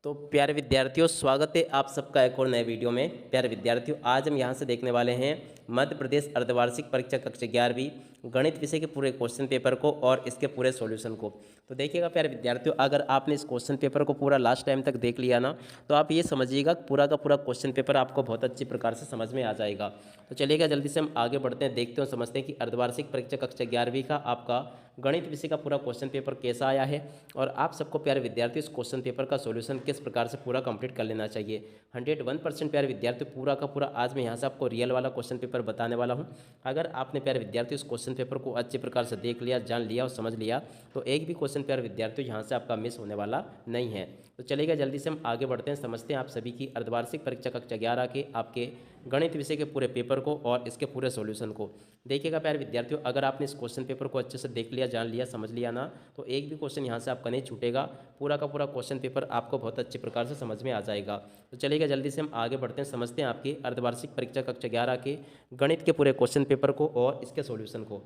तो प्यारे विद्यार्थियों, स्वागत है आप सबका एक और नए वीडियो में। प्यारे विद्यार्थियों, आज हम यहाँ से देखने वाले हैं मध्य प्रदेश अर्धवार्षिक परीक्षा कक्षा 11वीं गणित विषय के पूरे क्वेश्चन पेपर को और इसके पूरे सॉल्यूशन को। तो देखिएगा प्यारे विद्यार्थियों, अगर आपने इस क्वेश्चन पेपर को पूरा लास्ट टाइम तक देख लिया ना, तो आप ये समझिएगा पूरा का पूरा क्वेश्चन पेपर आपको बहुत अच्छी प्रकार से समझ में आ जाएगा। तो चलिएगा जल्दी से हम आगे बढ़ते हैं, देखते हैं, समझते हैं कि अर्धवार्षिक परीक्षा कक्षा 11वीं का आपका गणित विषय का पूरा क्वेश्चन पेपर कैसा आया है और आप सबको प्यारे विद्यार्थी इस क्वेश्चन पेपर का सॉल्यूशन किस प्रकार से पूरा कंप्लीट कर लेना चाहिए। 101% प्यारे विद्यार्थी पूरा का पूरा आज मैं यहाँ से आपको रियल वाला क्वेश्चन पेपर बताने वाला हूँ। अगर आपने प्यारे विद्यार्थी इस क्वेश्चन पेपर को अच्छे प्रकार से देख लिया, जान लिया और समझ लिया, तो एक भी क्वेश्चन प्यारे विद्यार्थी यहाँ से आपका मिस होने वाला नहीं है। तो चलिएगा जल्दी से हम आगे बढ़ते हैं, समझते हैं आप सभी की अर्धवार्षिक परीक्षा कक्षा 11 के आपके गणित विषय के पूरे पेपर को और इसके पूरे सॉल्यूशन को। देखिएगा प्यारे विद्यार्थियों, अगर आपने इस क्वेश्चन पेपर को अच्छे से देख लिया, जान लिया, समझ लिया ना, तो एक भी क्वेश्चन यहाँ से आपका नहीं छूटेगा। पूरा का पूरा क्वेश्चन पेपर आपको बहुत अच्छी प्रकार से समझ में आ जाएगा। तो चलिएगा जल्दी से हम आगे बढ़ते हैं, समझते हैं आपकी अर्धवार्षिक परीक्षा कक्षा 11 के गणित के पूरे क्वेश्चन पेपर को और इसके सॉल्यूशन को।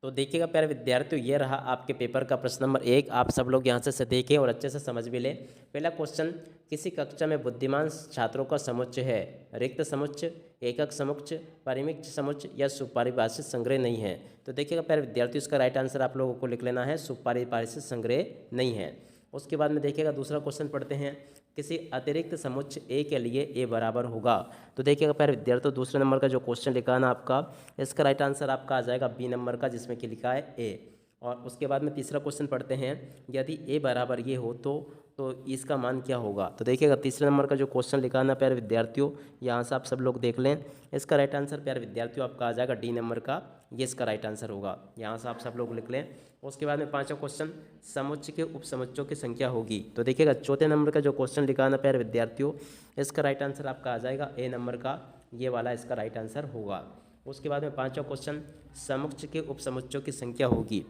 तो देखिएगा प्यारे विद्यार्थियों, ये रहा आपके पेपर का प्रश्न नंबर 1। आप सब लोग यहाँ से देखें और अच्छे से समझ भी लें। पहला क्वेश्चन, किसी कक्षा में बुद्धिमान छात्रों का समुच्चय है। रिक्त समुच्चय, एकक समुच्चय, परिमित समुच्चय या सुपरिभाषित संग्रह नहीं है। तो देखिएगा प्यारे विद्यार्थियों, इसका राइट आंसर आप लोगों को लिख लेना है, सुपरिभाषित संग्रह नहीं है। उसके बाद में देखिएगा दूसरा क्वेश्चन पढ़ते हैं, किसी अतिरिक्त समुच्चय ए के लिए ए बराबर होगा। तो देखिएगा प्यारे विद्यार्थियों, दूसरे नंबर का जो क्वेश्चन लिखा है ना आपका, इसका राइट आंसर आपका आ जाएगा बी नंबर का, जिसमें कि लिखा है ए। और उसके बाद में तीसरा क्वेश्चन पढ़ते हैं, यदि ए बराबर ये हो तो इसका मान क्या होगा। तो देखिएगा तीसरे नंबर का जो क्वेश्चन लिखा है ना प्यारे विद्यार्थियों, यहाँ से आप सब लोग देख लें, इसका राइट आंसर प्यारे विद्यार्थियों आपका आ जाएगा डी नंबर का, ये इसका राइट आंसर होगा। यहाँ से आप सब लोग लिख लें। उसके बाद में पांचवा क्वेश्चन, समुच्चय के उपसमुच्चयों की संख्या होगी। तो देखिएगा चौथे नंबर का जो क्वेश्चन लिखा है ना प्यारे विद्यार्थियों, इसका राइट आंसर आपका आ जाएगा ए नंबर का, ये वाला इसका राइट आंसर होगा। उसके बाद में पांचवा क्वेश्चन, समुच्चय के उपसमुच्चयों की संख्या होगी।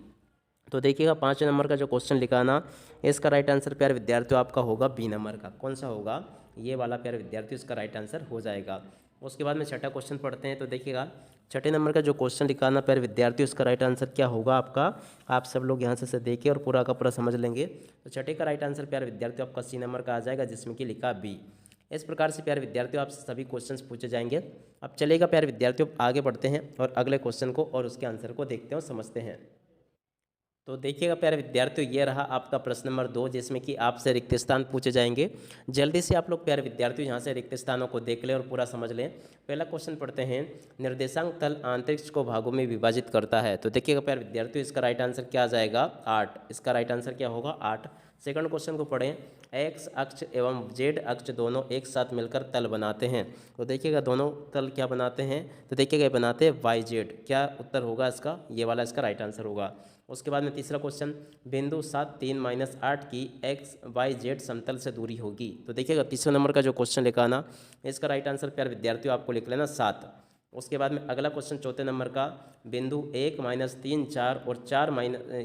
तो देखिएगा 5 नंबर का जो क्वेश्चन लिखा है ना, इसका राइट आंसर प्यारे विद्यार्थियों आपका होगा बी नंबर का। कौन सा होगा, ये वाला प्यारे विद्यार्थियों इसका राइट आंसर हो जाएगा। उसके बाद में छठा क्वेश्चन पढ़ते हैं। तो देखिएगा छठे नंबर का जो क्वेश्चन लिखा है ना प्यारे विद्यार्थियों, इसका राइट आंसर क्या होगा आपका, आप सब लोग यहाँ से देखें और पूरा का पूरा समझ लेंगे। तो छठे का राइट आंसर प्यारे विद्यार्थियों आपका सी नंबर का आ जाएगा, जिसमें कि लिखा बी। इस प्रकार से प्यारे विद्यार्थियों आप सभी क्वेश्चंस पूछे जाएंगे। अब चलेगा प्यारे विद्यार्थियों, आगे बढ़ते हैं और अगले क्वेश्चन को और उसके आंसर को देखते हैं और समझते हैं। तो देखिएगा प्यारे विद्यार्थियों, ये रहा आपका प्रश्न नंबर 2, जिसमें कि आपसे रिक्त स्थान पूछे जाएंगे। जल्दी से आप लोग प्यारे विद्यार्थियों यहाँ से रिक्त स्थानों को देख लें और पूरा समझ लें। पहला क्वेश्चन पढ़ते हैं, निर्देशांक तल अंतरिक्ष को भागों में विभाजित करता है। तो देखिएगा प्यारे विद्यार्थियों, इसका राइट आंसर क्या आ जाएगा, 8। इसका राइट आंसर क्या होगा, 8। सेकंड क्वेश्चन को पढ़ें, एक्स अक्ष एवं जेड अक्ष दोनों एक साथ मिलकर तल बनाते हैं। तो देखिएगा दोनों तल क्या बनाते हैं, तो देखिएगा बनाते हैं वाई जेड। क्या उत्तर होगा इसका, ये वाला इसका राइट आंसर होगा। उसके बाद में तीसरा क्वेश्चन, बिंदु 7 3 -8 की एक्स वाई जेड समतल से दूरी होगी। तो देखिएगा तीसरे नंबर का जो क्वेश्चन लिखा ना, इसका राइट आंसर प्यारे विद्यार्थियों आपको लिख लेना 7। उसके बाद में अगला क्वेश्चन चौथे नंबर का, बिंदु 1 -3 4 और 4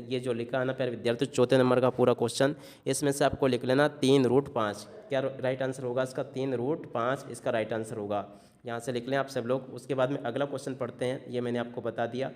ये जो लिखा है ना प्यारे विद्यार्थियों चौथे नंबर का पूरा क्वेश्चन, इसमें से आपको लिख लेना 3√5। क्या राइट आंसर होगा इसका, 3√5 इसका राइट आंसर होगा। यहाँ से लिख लें आप सब लोग। उसके बाद में अगला क्वेश्चन पढ़ते हैं, ये मैंने आपको बता दिया,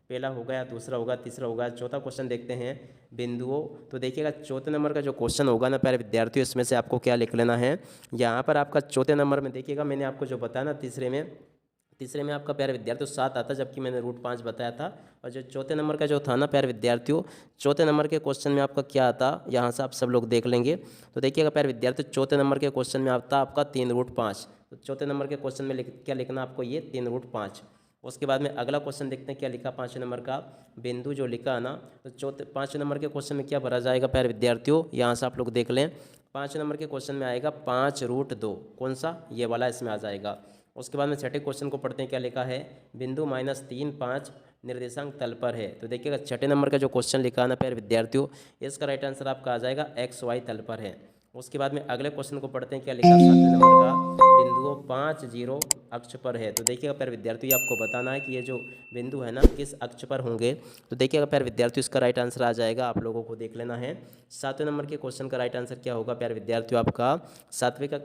पहला हो गया, दूसरा होगा, तीसरा होगा। चौथा क्वेश्चन देखते हैं, बिंदुओं। तो देखिएगा चौथे नंबर का जो क्वेश्चन होगा ना प्यारे विद्यार्थियों, इसमें से आपको क्या लिख लेना है, यहाँ पर आपका चौथे नंबर में देखिएगा मैंने आपको जो बताया ना, तीसरे में आपका प्यारे विद्यार्थियों 7 आता, जबकि मैंने √5 बताया था। और जो चौथे नंबर का जो था ना प्यारे विद्यार्थियों, चौथे नंबर के क्वेश्चन में आपका क्या आता, यहाँ से आप सब लोग देख लेंगे। तो देखिएगा प्यारे विद्यार्थियों, चौथे नंबर के क्वेश्चन में आता आपका 3√5। तो चौथे नंबर के क्वेश्चन में क्या लिखना आपको, ये 3√5। उसके बाद में अगला क्वेश्चन देखते हैं क्या लिखा, 5 नंबर का बिंदु जो लिखा है ना, तो 5 नंबर के क्वेश्चन में क्या भरा जाएगा प्यारे विद्यार्थियों, यहाँ से आप लोग देख लें। 5 नंबर के क्वेश्चन में आएगा 5√2। कौन सा, ये वाला इसमें आ जाएगा। उसके बाद में छठे क्वेश्चन को पढ़ते हैं, क्या लिखा है, बिंदु -3 5 निर्देशांक तल पर है। तो देखिएगा छठे नंबर का जो क्वेश्चन लिखा है ना प्यारे विद्यार्थियों, इसका राइट आंसर आपका आ जाएगा XY तल पर है। उसके बाद में अगले क्वेश्चन को पढ़ते हैं, क्या लिखा, 7वें नंबर का, बिंदुओं 5 0 अक्ष पर है। तो देखिएगा प्यारे विद्यार्थियों, आपको बताना है कि ये जो बिंदु है ना किस अक्ष पर होंगे। तो देखिएगा प्यारे विद्यार्थियों, इसका राइट आंसर आ जाएगा, आप लोगों को देख लेना है। 7वें नंबर के क्वेश्चन का राइट आंसर क्या होगा प्यारे विद्यार्थियों, आपका 7वें का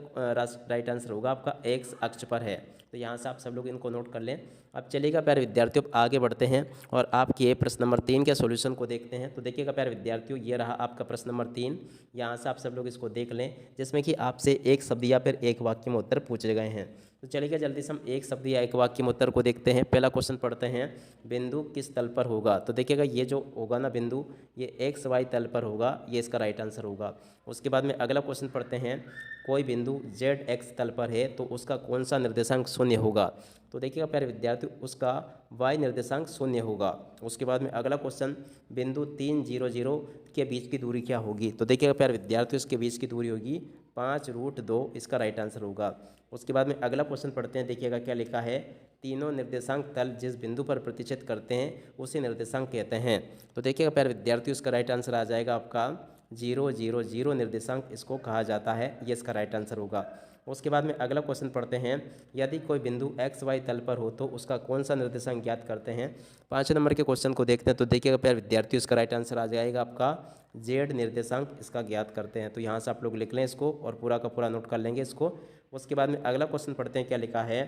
राइट आंसर होगा आपका एक्स अक्ष पर है। तो यहाँ से आप सब लोग इनको नोट कर लें। अब चलिएगा प्यारे विद्यार्थियों, अब आगे बढ़ते हैं और आपके प्रश्न नंबर 3 के सॉल्यूशन को देखते हैं। तो देखिएगा प्यारे विद्यार्थियों, ये रहा आपका प्रश्न नंबर 3। यहाँ से आप सब लोग इसको देख लें, जिसमें कि आपसे एक शब्द या फिर एक वाक्य में उत्तर पूछे गए हैं। तो चलिएगा जल्दी से हम एक शब्द या एक वाक्य में उत्तर को देखते हैं। पहला क्वेश्चन पढ़ते हैं, बिंदु किस तल पर होगा। तो देखिएगा ये जो होगा ना बिंदु, ये एक्स वाई तल पर होगा, ये इसका राइट आंसर होगा। उसके बाद में अगला क्वेश्चन पढ़ते हैं, कोई बिंदु जेड एक्स तल पर है तो उसका कौन सा निर्देशांक शून्य होगा। तो देखिएगा प्यारे विद्यार्थी, उसका वाई निर्देशांक शून्य होगा। उसके बाद में अगला क्वेश्चन, बिंदु 3 0 0 के बीच की दूरी क्या होगी। तो देखिएगा प्यारे विद्यार्थी, इसके बीच की दूरी होगी 5√2, इसका राइट आंसर होगा। उसके बाद में अगला क्वेश्चन पढ़ते हैं, देखिएगा क्या लिखा है, तीनों निर्देशांक तल जिस बिंदु पर प्रतिच्छेद करते हैं उसे निर्देशांक कहते हैं। तो देखिएगा प्यारे विद्यार्थी, उसका राइट आंसर आ जाएगा आपका 0 0 0 निर्देशांक इसको कहा जाता है, ये इसका राइट आंसर होगा। उसके बाद में अगला क्वेश्चन पढ़ते हैं, यदि कोई बिंदु एक्स वाई तल पर हो तो उसका कौन सा निर्देशांक ज्ञात करते हैं। 5 नंबर के क्वेश्चन को देखते हैं। तो देखिएगा प्यारे विद्यार्थी, इसका राइट आंसर आ जाएगा आपका जेड निर्देशांक इसका ज्ञात करते हैं। तो यहाँ से आप लोग लिख लें इसको और पूरा का पूरा नोट कर लेंगे इसको। उसके बाद में अगला क्वेश्चन पढ़ते हैं, क्या लिखा है,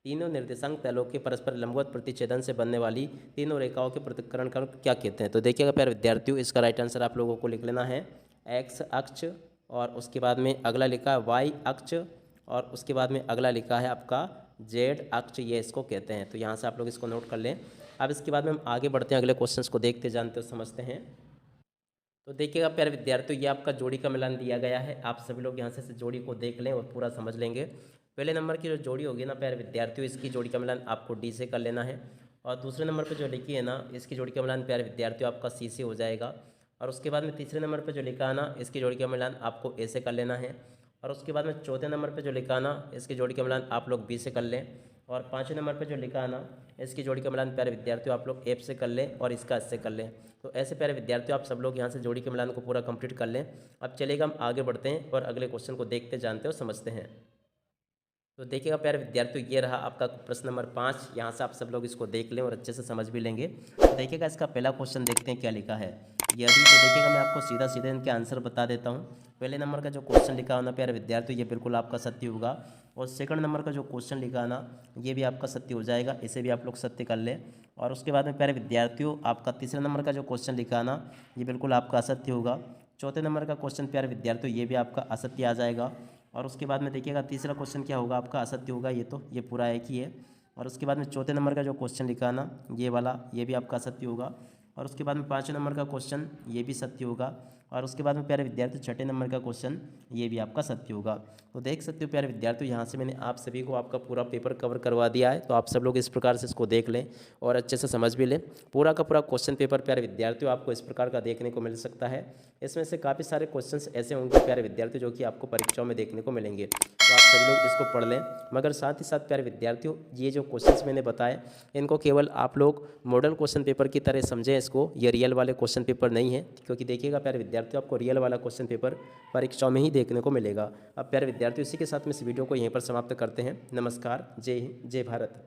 तीनों निर्देशांक तलों के परस्पर लंबवत प्रतिच्छेदन से बनने वाली तीनों रेखाओं के पृथक्करण को क्या कहते हैं। तो देखिएगा प्यारे विद्यार्थियों, इसका राइट आंसर आप लोगों को लिख लेना है एक्स अक्ष, और उसके बाद में अगला लिखा है वाई अक्ष, और उसके बाद में अगला लिखा है आपका जेड अक्ष, ये इसको कहते हैं। तो यहाँ से आप लोग इसको नोट कर लें। अब इसके बाद में हम आगे बढ़ते हैं, अगले क्वेश्चंस को देखते जानते और समझते हैं। तो देखिएगा प्यारे विद्यार्थियों, ये आपका जोड़ी का मिलान दिया गया है। आप सभी लोग यहाँ से जोड़ी को देख लें और पूरा समझ लेंगे। पहले नंबर की जो जोड़ी होगी ना प्यारे विद्यार्थियों, इसकी जोड़ी का मिलान आपको डी से कर लेना है। और दूसरे नंबर पर जो लिखी है ना, इसकी जोड़ी का मिलान प्यारे विद्यार्थियों आपका सी से हो जाएगा। और उसके बाद में तीसरे नंबर पर जो लिखा है ना, इसकी जोड़ी का मिलान आपको ए से कर लेना है। और उसके बाद में चौथे नंबर पर जो लिखा है ना, इसकी जोड़ी का मिलान आप लोग बी से कर लें। और पाँचवें नंबर पर जो लिखा है ना, इसकी जोड़ी का मिलान प्यारे विद्यार्थियों आप लोग एफ से कर लें और इसका एस से कर लें। तो ऐसे प्यारे विद्यार्थियों आप सब लोग यहाँ से जोड़ी के मिलान को पूरा कंप्लीट कर लें। अब चलिएगा हम आगे बढ़ते हैं और अगले क्वेश्चन को देखते जानते और समझते हैं। तो देखिएगा प्यारे विद्यार्थियों, ये रहा आपका प्रश्न नंबर 5। यहाँ से आप सब लोग इसको देख लें और अच्छे से समझ भी लेंगे। तो देखिएगा इसका पहला क्वेश्चन देखते हैं क्या लिखा है। यदि तो देखिएगा मैं आपको सीधा सीधे इनके आंसर बता देता हूँ। पहले नंबर का जो क्वेश्चन लिखा है ना प्यारे विद्यार्थियों, ये बिल्कुल आपका सत्य होगा। और सेकंड नंबर का जो क्वेश्चन लिखा है ना, ये भी आपका सत्य हो जाएगा, इसे भी आप लोग सत्य कर लें। और उसके बाद में प्यारे विद्यार्थियों, आपका तीसरे नंबर का जो क्वेश्चन लिखा है ना, ये बिल्कुल आपका असत्य होगा। चौथे नंबर का क्वेश्चन प्यारे विद्यार्थियों, ये भी आपका असत्य आ जाएगा। और उसके बाद में देखिएगा तीसरा क्वेश्चन क्या होगा, आपका असत्य होगा, ये पूरा एक ही है। और उसके बाद में चौथे नंबर का जो क्वेश्चन लिखा है ना, ये वाला, ये भी आपका असत्य होगा। और उसके बाद में पाँचवें नंबर का क्वेश्चन, ये भी सत्य होगा। और उसके बाद में प्यारे विद्यार्थी छठे नंबर का क्वेश्चन, ये भी आपका सत्य होगा। तो देख सकते हो प्यारे विद्यार्थियों, यहाँ से मैंने आप सभी को आपका पूरा पेपर कवर करवा दिया है। तो आप सब लोग इस प्रकार से इसको देख लें और अच्छे से समझ भी लें। पूरा का पूरा क्वेश्चन पेपर प्यारे विद्यार्थियों आपको इस प्रकार का देखने को मिल सकता है। इसमें से काफ़ी सारे क्वेश्चंस ऐसे होंगे प्यारे विद्यार्थियों जो कि आपको परीक्षाओं में देखने को मिलेंगे। तो आप सभी लोग इसको पढ़ लें। मगर साथ ही साथ प्यारे विद्यार्थियों, ये जो क्वेश्चंस मैंने बताए, इनको केवल आप लोग मॉडल क्वेश्चन पेपर की तरह समझें इसको। ये रियल वाले क्वेश्चन पेपर नहीं है, क्योंकि देखिएगा प्यारे विद्यार्थियों, आपको रियल वाला क्वेश्चन पेपर परीक्षाओं में ही देखने को मिलेगा। अब प्यारे विद्यार्थियों, इसी के साथ में इस वीडियो को यहीं पर समाप्त करते हैं। नमस्कार, जय हिंद, जय भारत।